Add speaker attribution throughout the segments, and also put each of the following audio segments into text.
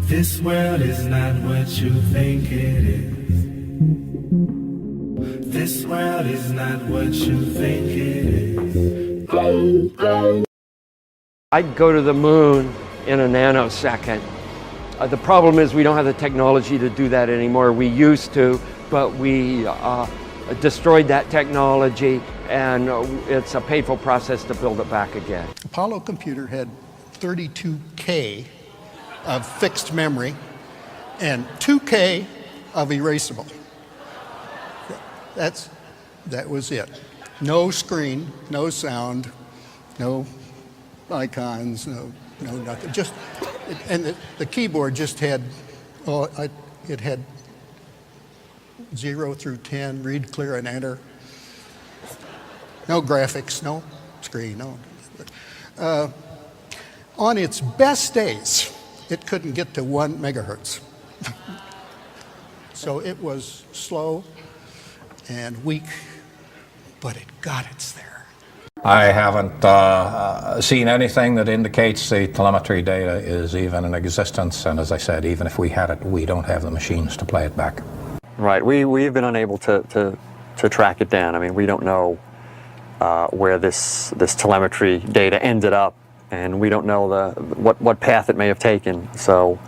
Speaker 1: This world is not what you think it is. This world is not what you think it is.
Speaker 2: I'd go to the moon in a nanosecond. The problem is we don't have the technology to do that anymore. We used to, but we destroyed that technology, and it's a painful process to build it back again.
Speaker 3: Apollo computer had 32K of fixed memory and 2K of erasable. That was it. No screen, no sound, no icons, no nothing. And the keyboard just had, it had 0 through 10, read, clear, and enter. No graphics, no screen, no. On its best days, it couldn't get to 1 megahertz. So it was slow and weak, but it got its there.
Speaker 4: I haven't seen anything that indicates the telemetry data is even in existence, and as I said, even if we had it, we don't have the machines to play it back.
Speaker 5: Right, we've been unable to track it down. I mean, we don't know where this telemetry data ended up, and we don't know what path it may have taken. So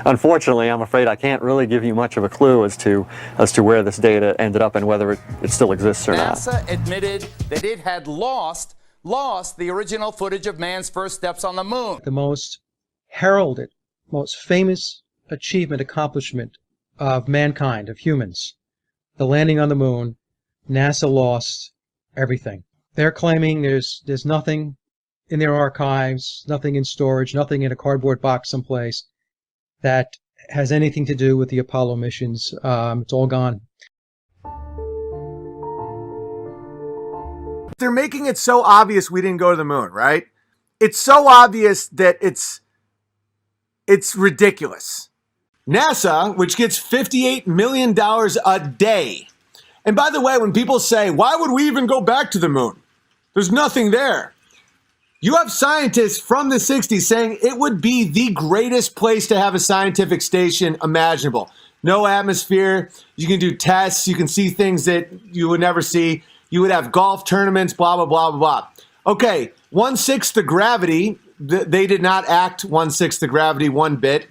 Speaker 5: unfortunately, I'm afraid I can't really give you much of a clue as to where this data ended up and whether it still exists or not.
Speaker 6: NASA admitted that it had lost the original footage of man's first steps on the moon.
Speaker 7: The most heralded, most famous accomplishment of mankind, of humans, the landing on the moon. NASA lost everything. They're claiming there's nothing in their archives, nothing in storage, nothing in a cardboard box someplace that has anything to do with the Apollo missions. It's all gone.
Speaker 8: They're making it so obvious we didn't go to the moon, right? It's so obvious that it's ridiculous. NASA, which gets $58 million a day. And by the way, when people say, why would we even go back to the moon? There's nothing there. You have scientists from the 60s saying it would be the greatest place to have a scientific station imaginable. No atmosphere, you can do tests, you can see things that you would never see. You would have golf tournaments, blah, blah, blah, blah, blah. Okay, 1/6 the gravity, they did not act 1/6 the gravity one bit.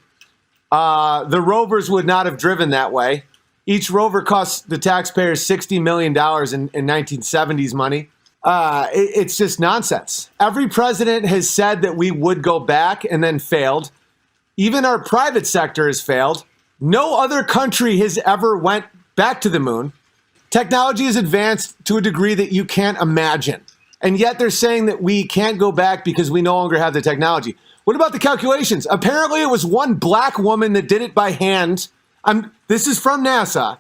Speaker 8: The rovers would not have driven that way. Each rover cost the taxpayers $60 million in 1970s money. It's just nonsense. Every president has said that we would go back and then failed. Even our private sector has failed. No other country has ever went back to the moon. Technology has advanced to a degree that you can't imagine. And yet they're saying that we can't go back because we no longer have the technology. What about the calculations? Apparently it was one black woman that did it by hand. This is from NASA.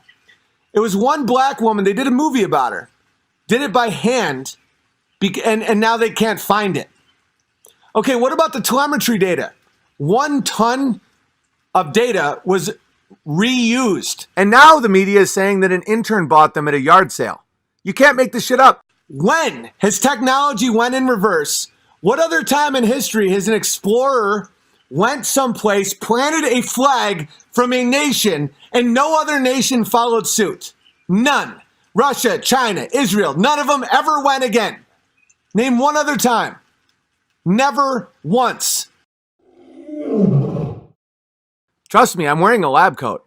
Speaker 8: It was one black woman. They did a movie about her. Did it by hand, and now they can't find it. Okay, what about the telemetry data? 1 ton of data was reused. And now the media is saying that an intern bought them at a yard sale. You can't make this shit up. When has technology went in reverse? What other time in history has an explorer went someplace, planted a flag from a nation, and no other nation followed suit? None. Russia, China, Israel, none of them ever went again. Name one other time. Never once. Trust me, I'm wearing a lab coat.